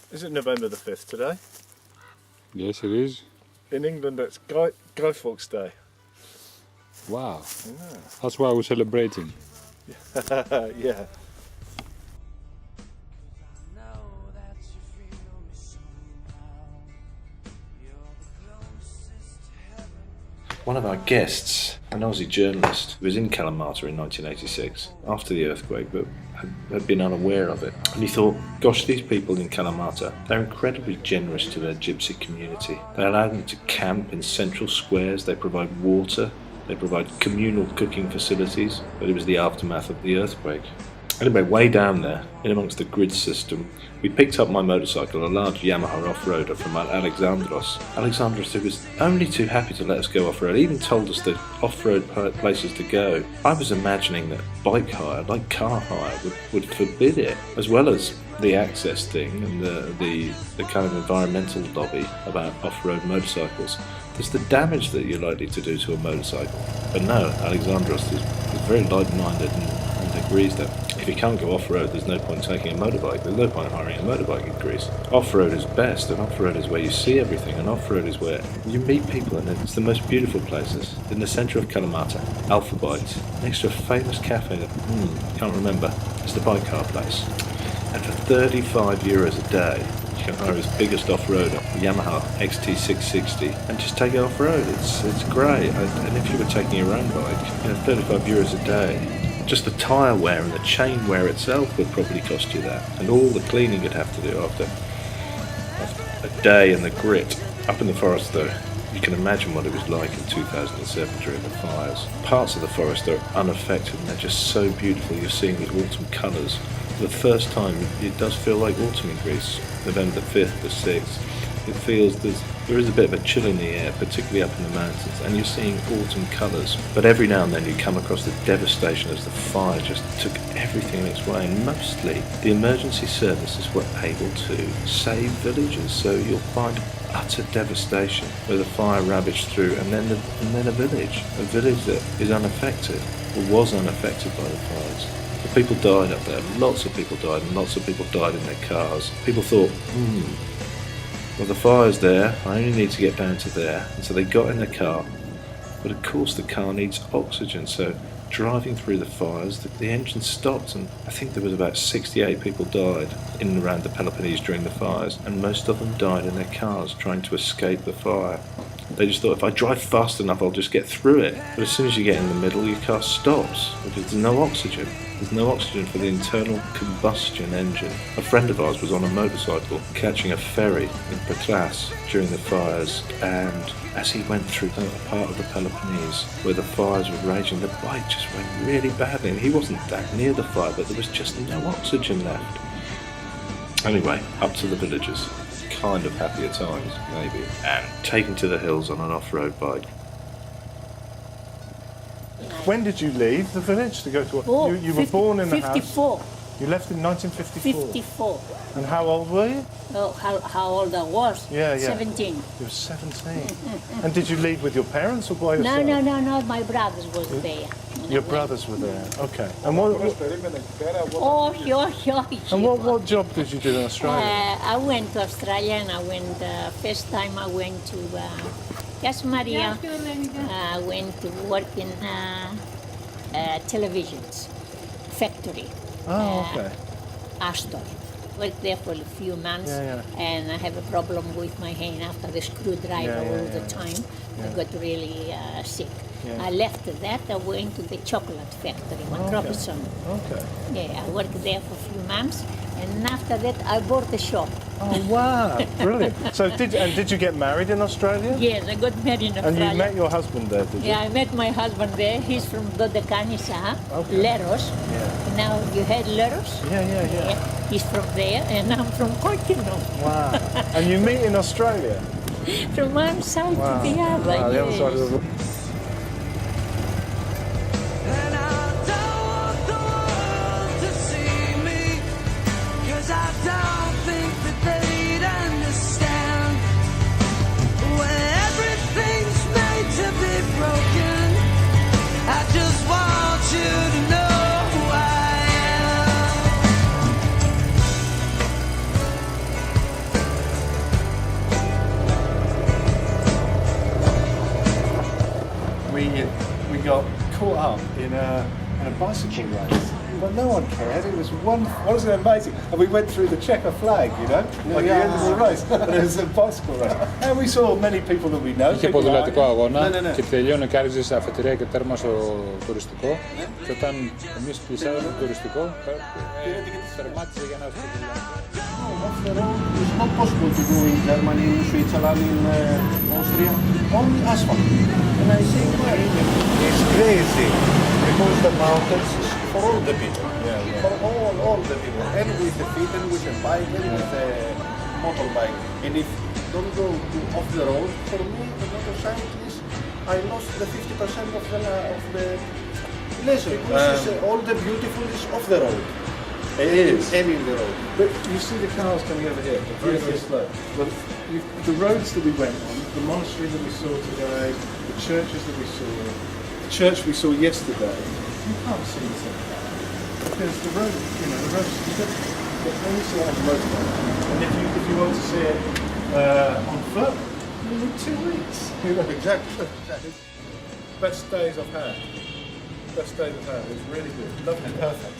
Is it November the 5th today? Yes, it is. In England, it's Guy Fawkes Day. Wow. Yeah. That's why we're celebrating. Yeah. One of our guests, an Aussie journalist, was in Kalamata in 1986 after the earthquake, but had been unaware of it. And he thought, gosh, these people in Kalamata, they're incredibly generous to their gypsy community. They allow them to camp in central squares, they provide water, they provide communal cooking facilities, but it was the aftermath of the earthquake. Anyway, way down there, in amongst the grid system, we picked up my motorcycle, a large Yamaha off-roader from Alexandros. Alexandros, who was only too happy to let us go off-road, even told us the off-road places to go. I was imagining that bike hire, like car hire, would forbid it, as well as the access thing and the kind of environmental lobby about off-road motorcycles. There's the damage that you're likely to do to a motorcycle. But no, Alexandros is very light-minded and agrees that if you can't go off-road, there's no point taking a motorbike. There's no point hiring a motorbike in Greece. Off-road is best, and off-road is where you see everything, and off-road is where you meet people, and it's the most beautiful places. In the centre of Kalamata, Alpha Bite, next to a famous cafe that, can't remember, it's the bike car place. And for 35 euros a day, you can hire his biggest off-roader, the Yamaha XT660, and just take it off-road. It's great. And if you were taking your own bike, 35 euros a day, just the tyre wear and the chain wear itself would probably cost you that. And all the cleaning you'd have to do after a day in the grit. Up in the forest though, you can imagine what it was like in 2007 during the fires. Parts of the forest are unaffected and they're just so beautiful. You're seeing the autumn colours. For the first time, it does feel like autumn in Greece. November the 5th, the 6th. It feels there is a bit of a chill in the air, particularly up in the mountains, and you're seeing autumn colours. But every now and then you come across the devastation as the fire just took everything in its way, and mostly the emergency services were able to save villages. So you'll find utter devastation where the fire ravaged through, and then a village that is unaffected, or was unaffected by the fires. But people died up there. Lots of people died, and lots of people died in their cars. People thought, well, the fire's there, I only need to get down to there. And so they got in the car. But of course the car needs oxygen, so driving through the fires, the engine stopped, and I think there was about 68 people died in and around the Peloponnese during the fires, and most of them died in their cars trying to escape the fire. They just thought, if I drive fast enough, I'll just get through it. But as soon as you get in the middle, your car stops because there's no oxygen. There's no oxygen for the internal combustion engine. A friend of ours was on a motorcycle catching a ferry in Patras during the fires, and as he went through a part of the Peloponnese where the fires were raging, the bike just went really badly, and he wasn't that near the fire, but there was just no oxygen left. Anyway, up to the villages. Kind of happier times, maybe, and taken to the hills on an off-road bike. When did you leave the village to go to? You were born in the house. 54. You left in 1954. 54. And how old were you? Oh, how old I was? Yeah. 17. You were 17. And did you leave with your parents or by yourself? No. My brothers was there. Your brothers were there. Okay. And what what job did you do in Australia? I went to Australia, and I went first time I went to Yes Maria. I went to work in televisions factory. Oh, okay. Astor. Worked there for a few months, and I have a problem with my hand after the screwdriver all the time. I got really sick. I left that, I went to the chocolate factory, Robinson. Okay. Yeah, I worked there for a few months, and after that I bought a shop. Oh wow, brilliant. So did you get married in Australia? Yes, I got married in Australia. And you met your husband there, did you? Yeah, I met my husband there. He's from Dodecanisa, Leros. Yeah. Now you heard Leros? Yeah. He's from there, and I'm from Koikino. Wow. And you meet in Australia? From one side to the other. Wow, the other side of the bicycle race, but no one cared. It was wasn't it amazing? And we went through the checker flag, you know, like the end of the race. And it was a bicycle race, and we saw many people that we know. Είχε ποδηλατικό αγώνα Ναι. και τελειώνει και άριζε σε αφετηρία και τέρμα στο τουριστικό. Και όταν εμείς πλησιάζαμε το τουριστικό, τερμάτισε για να έρθει το Off the road, it's not possible to go in Germany, in Switzerland, in Austria, only asphalt. And I say, why? It's crazy because the mountains is For all the people. Yeah. For all the people. And with the feet, and with the bike, and with the motorbike. And if don't go off the road, for me, the motorcyclist, I lost the 50% of the leisure. Because all the beautiful is off the road. It is. And in the road. But you see the cars coming over here, they're very slow. But the roads that we went on, the monastery that we saw today, the churches that we saw, the church we saw yesterday, you can't see this anymore. Because the road, the roads, you only see it on the motorbike. And if you want to see it on foot, you need 2 weeks. Exactly. Best days I've had. Best days I've had. It was really good. Lovely, perfect.